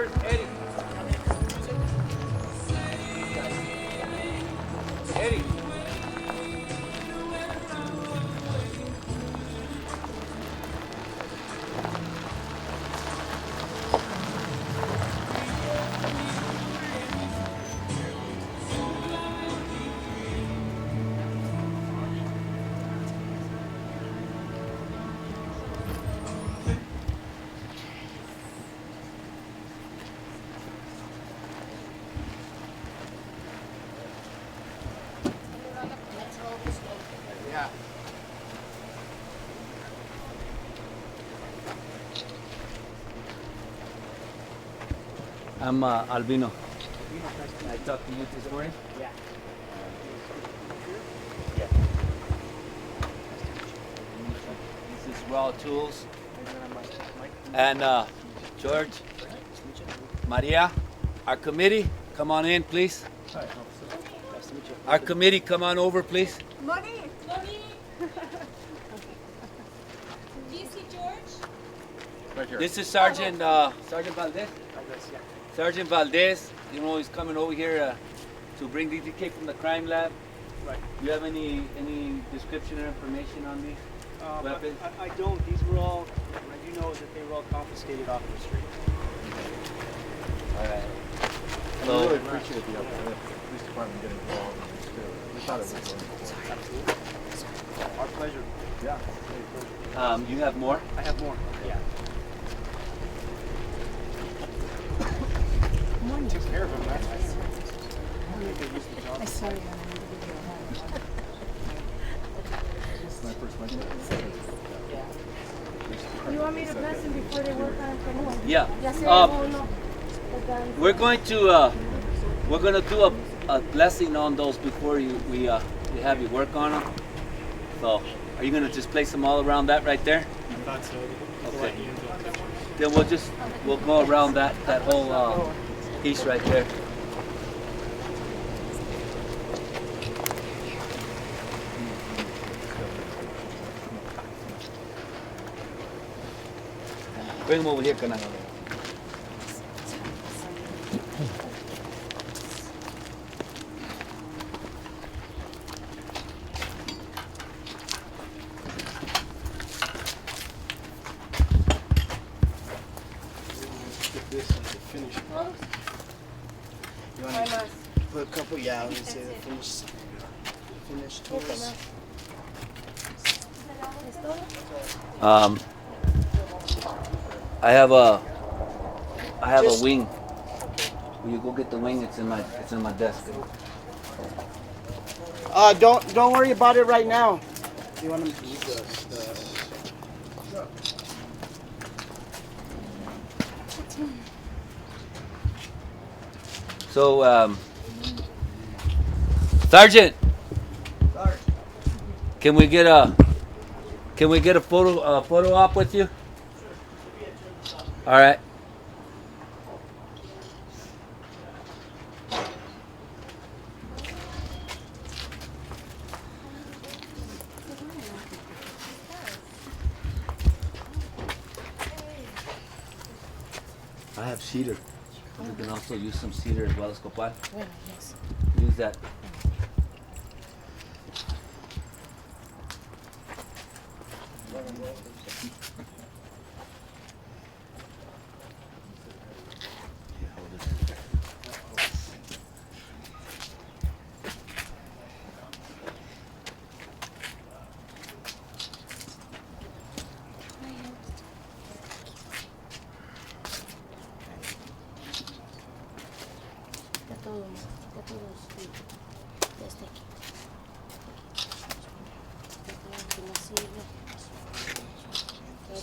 Where's Eddie? Eddie. Yeah. I'm Albino. I talked to you this morning. Yeah. Yeah. This is Raw Tools. And George, Maria, our committee, come on in, please. Nice to meet you. Our committee, come on over, please. Money. Mommy. Do you see George? Right here. This is Sergeant Valdez. Yeah. Sergeant Valdez, you know, he's coming over here to bring DTK from the crime lab. Right. Do you have any description or information on these weapons? I don't. These were all, I do know that they were all confiscated off the street. All right. I So, really appreciate the police department getting involved in this too. We thought it was Absolutely. Our pleasure. yeah. you have more? I have more. Yeah. Took care of them. That's nice. I saw you on the video. This is my first mention. You want me to bless them before they work on it? Yeah. Ya sé, Uh, uno. We're going to do a blessing on those before we have you work on them. So, are you going to just place them all around that right there? I thought so. Okay. Then we'll go around that whole piece right there. Bring them over here, Kana. Get this and the finished product. You want to put a couple? Yeah, let me say the finished tools. I have a wing. Will you go get the wing? It's in my desk. Don't worry about it right now. Do you want them to use the So, Sergeant, can we get a photo op with you? All right. I have cedar. We can also use some cedar as well as copal. Use that.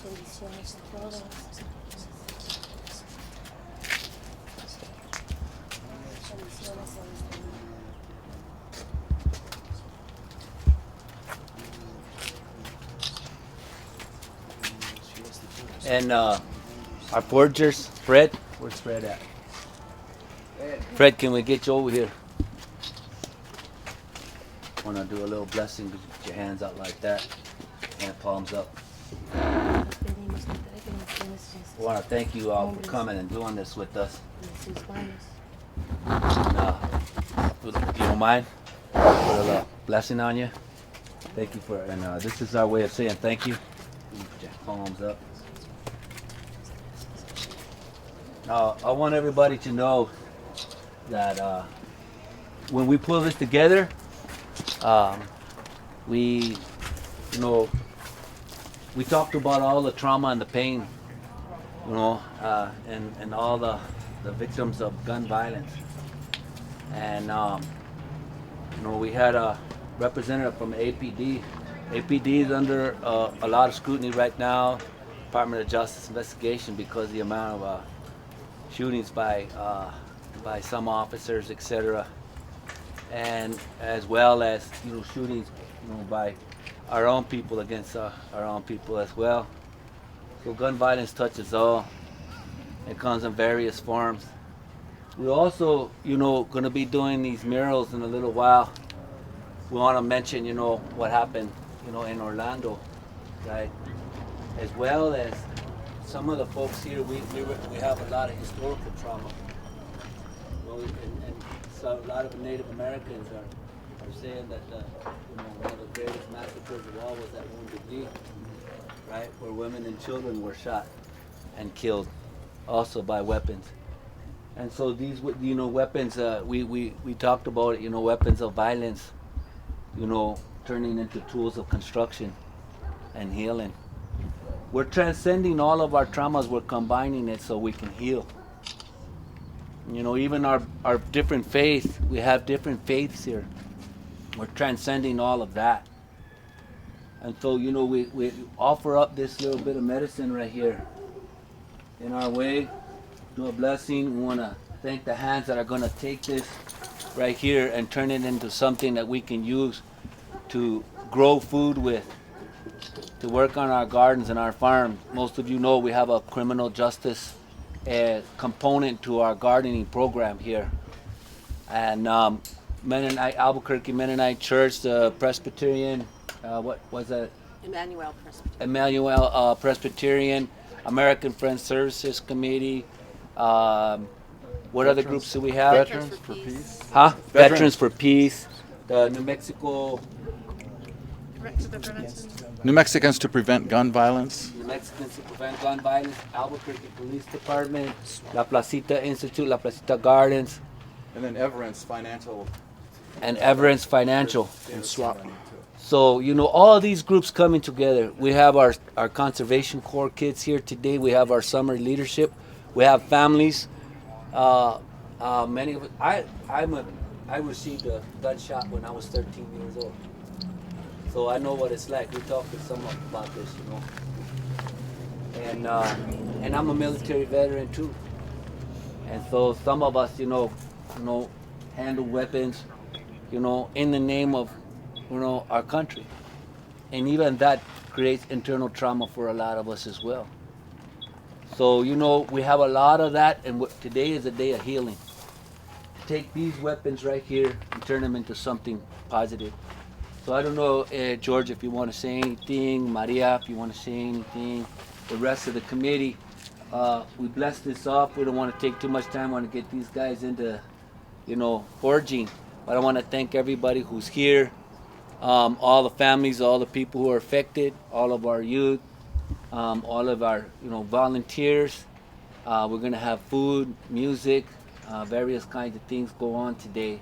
Bendiciones a todos. Bendiciones a este mundo. And our forgers, Fred. Where's Fred at? Fred, can we get you over here? Want to do a little blessing? Put your hands out like that, and palms up. Pedimos que entregue bendiciones I want to thank you all for coming and doing this with us. Sus manos. And, if you don't mind, put a little blessing on you. Thank you for, and this is our way of saying thank you. You put your palms up. I want everybody to know that when we pull this together, we talked about all the trauma and the pain, and all the victims of gun violence. And we had a representative from APD. APD is under a lot of scrutiny right now, Department of Justice investigation, because of the amount of shootings by some officers, etc., and as well as shootings by our own people against our own people as well. So gun violence touches all. It comes in various forms. We're also going to be doing these murals in a little while. We want to mention what happened in Orlando, right? As well as some of the folks here, we have a lot of historical trauma. And so a lot of Native Americans are saying that one of the greatest massacres of all was at Wounded Knee, right, where women and children were shot and killed, also by weapons. And so these weapons, we talked about it, weapons of violence, turning into tools of construction and healing. We're transcending all of our traumas. We're combining it so we can heal. Even our different faiths, we have different faiths here. We're transcending all of that. And so, we offer up this little bit of medicine right here in our way. Do a blessing. We want to thank the hands that are going to take this right here and turn it into something that we can use to grow food with, to work on our gardens and our farm. Most of you know we have a criminal justice component to our gardening program here. And Albuquerque Mennonite Church, the Presbyterian, what was that? Emmanuel Presbyterian. Emmanuel Presbyterian, American Friends Services Committee. What other groups do we have? Veterans for Peace. Huh? Veterans for Peace. The New Mexico. New Mexicans to Prevent Gun Violence. New Mexicans to Prevent Gun Violence. Albuquerque Police Department. La Placita Institute. La Placita Gardens. And then Everence Financial. And Everence Financial. And SWAP. So, all of these groups coming together. We have our Conservation Corps kids here today. We have our summer leadership. We have families. Many of us. I received a gunshot when I was 13 years old. So I know what it's like. We talked to someone about this, And I'm a military veteran too. And so some of us, handle weapons, in the name of, our country. And even that creates internal trauma for a lot of us as well. So, we have a lot of that, and today is a day of healing. Take these weapons right here and turn them into something positive. So I don't know, George, if you want to say anything, Maria, if you want to say anything, the rest of the committee. We bless this off. We don't want to take too much time. I want to get these guys into, foraging. But I want to thank everybody who's here, all the families, all the people who are affected, all of our youth, all of our, volunteers. We're going to have food, music, various kinds of things go on today.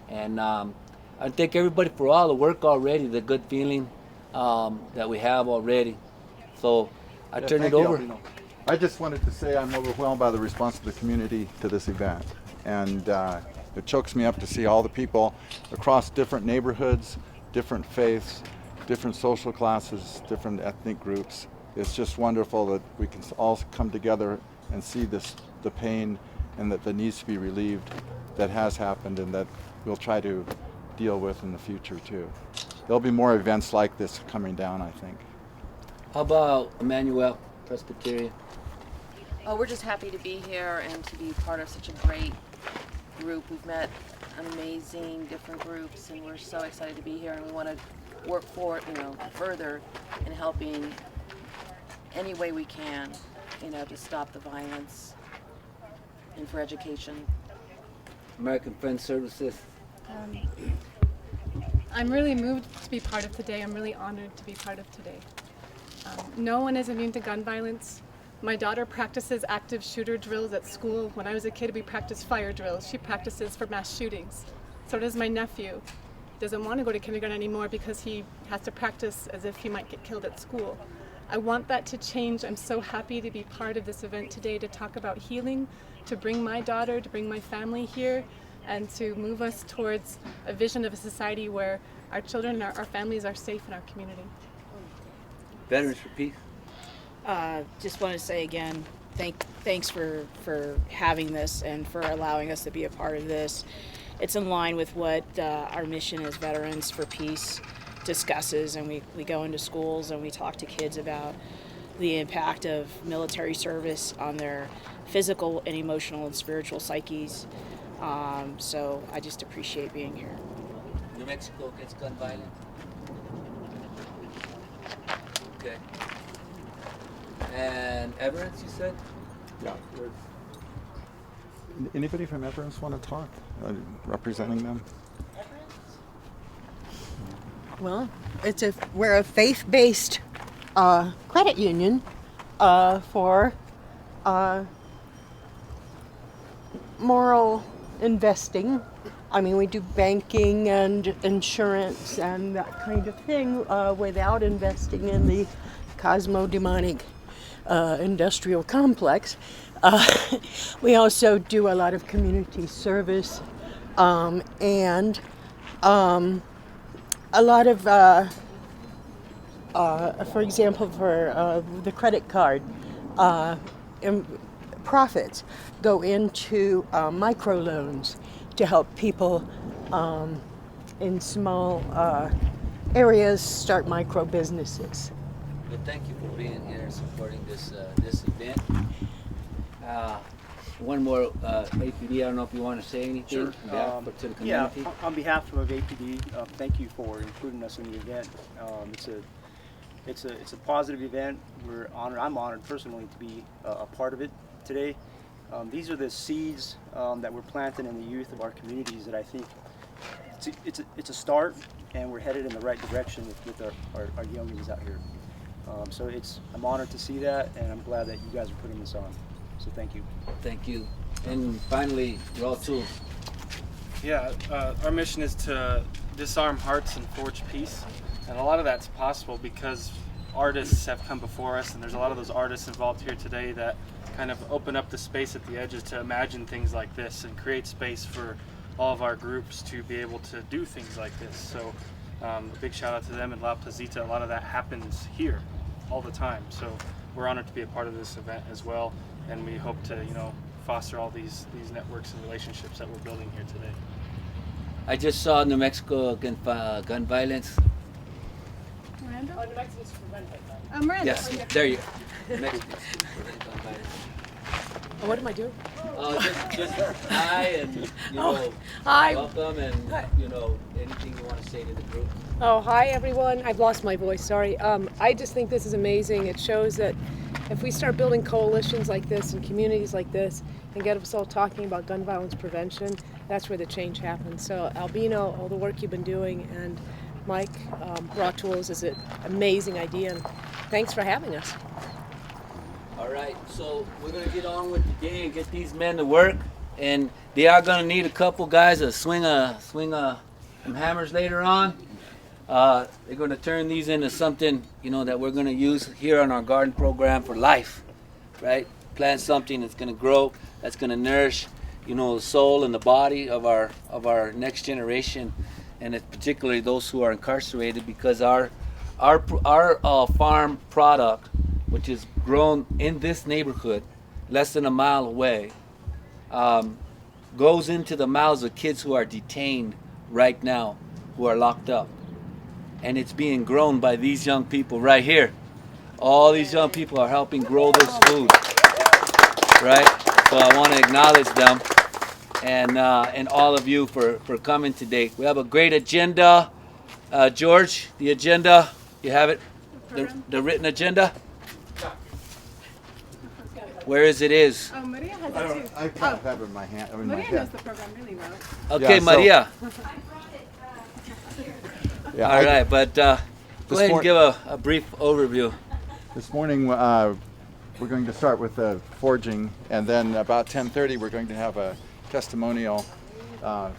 And I thank everybody for all the work already, the good feeling that we have already. So I turn it over. I just wanted to say I'm overwhelmed by the response of the community to this event. And it chokes me up to see all the people across different neighborhoods, different faiths, different social classes, different ethnic groups. It's just wonderful that we can all come together and see the pain and that needs to be relieved that has happened and that we'll try to deal with in the future too. There'll be more events like this coming down, I think. How about Emmanuel Presbyterian? Oh, we're just happy to be here and to be part of such a great group. We've met amazing different groups, and we're so excited to be here. And we want to work further in helping any way we can to stop the violence and for education. American Friends Services. I'm really moved to be part of today. I'm really honored to be part of today. No one is immune to gun violence. My daughter practices active shooter drills at school. When I was a kid, we practiced fire drills. She practices for mass shootings. So does my nephew. He doesn't want to go to kindergarten anymore because he has to practice as if he might get killed at school. I want that to change. I'm so happy to be part of this event today to talk about healing, to bring my daughter, to bring my family here, and to move us towards a vision of a society where our children and our families are safe in our community. Veterans for Peace. Just want to say again, thanks for having this and for allowing us to be a part of this. It's in line with what our mission as Veterans for Peace discusses, and we go into schools and we talk to kids about the impact of military service on their physical and emotional and spiritual psyches. So I just appreciate being here. New Mexico against gun violence. Okay. And Everett, you said? Yeah. Anybody from Everest want to talk? Representing them? Well, we're a faith-based credit union for moral investing. I mean, we do banking and insurance and that kind of thing without investing in the cosmodemonic industrial complex. We also do a lot of community service and a lot of, for example, for the credit card, profits go into microloans to help people in small areas start micro businesses. But thank you for being here and supporting this this event. One more, APD, I don't know if you want to say anything Sure. on behalf to the community. On behalf of APD, thank you for including us in the event. It's a positive event. We're honored. I'm honored personally to be a part of it today. These are the seeds that we're planting in the youth of our communities that I think it's a start, and we're headed in the right direction with our youngins out here. So I'm honored to see that, and I'm glad that you guys are putting this on. So thank you. Thank you. And finally, Raw Tools. Yeah, our mission is to disarm hearts and forge peace. And a lot of that's possible because artists have come before us, and there's a lot of those artists involved here today that kind of open up the space at the edges to imagine things like this and create space for all of our groups to be able to do things like this. So a big shout out to them and La Placita. A lot of that happens here all the time. So we're honored to be a part of this event as well, and we hope to, foster all these networks and relationships that we're building here today. I just saw New Mexico against gun violence. Miranda? Oh, New Mexico's for gun violence. Miranda. Yes, there you go. Mexico prevent gun violence. Oh, what am I doing? Just hi and Hi. welcome and anything you want to say to the group. Oh, hi everyone. I've lost my voice, sorry. I just think this is amazing. It shows that if we start building coalitions like this and communities like this and get us all talking about gun violence prevention, that's where the change happens. So Albino, all the work you've been doing, and Mike, Raw Tools is an amazing idea, and thanks for having us. All right, so we're gonna get on with the day and get these men to work, and they are gonna need a couple guys to swing some hammers later on. They're gonna turn these into something that we're gonna use here on our garden program for life, right? Plant something that's gonna grow, that's gonna nourish, the soul and the body of our next generation, and it's particularly those who are incarcerated, because our farm product, which is grown in this neighborhood, less than a mile away, goes into the mouths of kids who are detained right now, who are locked up. And it's being grown by these young people right here. All these young people are helping grow this food, right? So I want to acknowledge them and all of you for coming today. We have a great agenda. George, the agenda, you have it? The written agenda? where is it is. Oh, Maria has I it don't. too. I can't have it in my hand. In my Maria head. knows the program really well. Okay, Yeah, so- Maria. Yeah, All right, but go ahead and give a brief overview. This morning, we're going to start with the forging, and then about 10:30, we're going to have a testimonial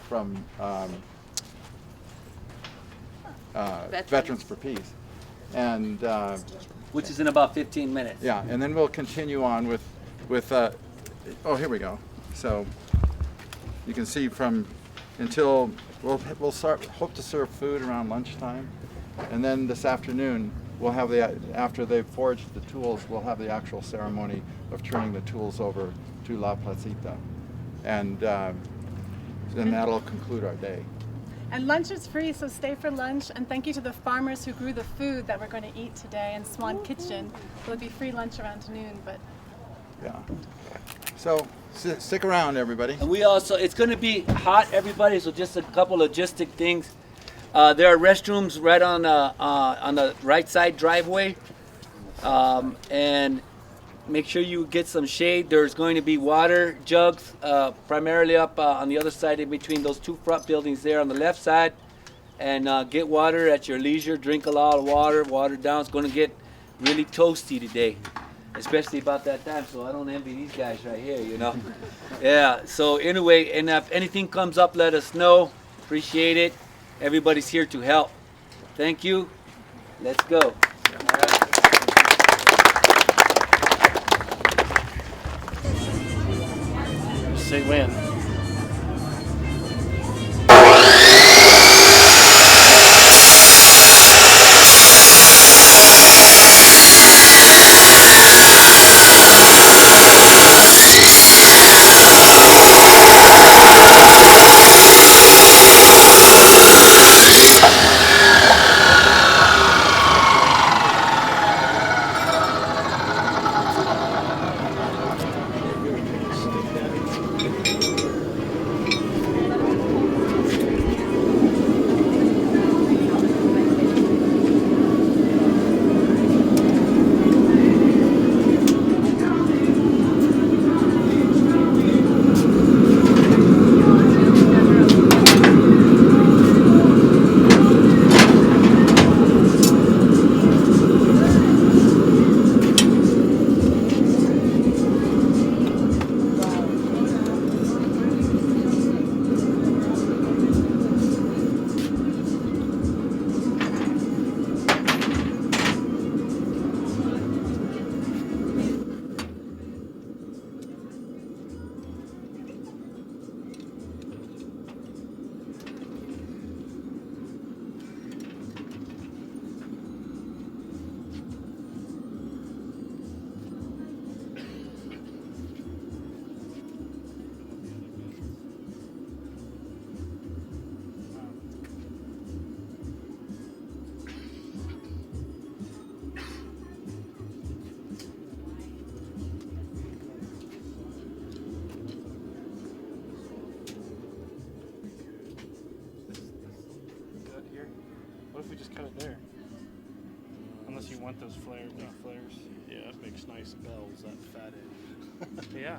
from Veterans for Peace, and which is in about 15 minutes. yeah, and then we'll continue on with oh, here we go. So you can see from until we'll hope to serve food around lunchtime, and then this afternoon we'll have after they've forged the tools, we'll have the actual ceremony of turning the tools over to La Placita, and then that'll conclude our day. And lunch is free, so stay for lunch. And thank you to the farmers who grew the food that we're going to eat today in Swan Kitchen. There'll be free lunch around noon, but Yeah. So stick around, everybody. And we also, it's going to be hot, everybody. So just a couple logistic things. There are restrooms right on the right side driveway, and make sure you get some shade. There's going to be water jugs, primarily up on the other side, in between those two front buildings there on the left side. And get water at your leisure. Drink a lot of water. Water down. It's going to get really toasty today, especially about that time. So I don't envy these guys right here, you know. Yeah. So anyway, and if anything comes up, let us know. Appreciate it. Everybody's here to help. Thank you. Let's go. Say when. What if we just cut it there? Unless you want those flares. Yeah, it makes nice bells, that fat end. Yeah.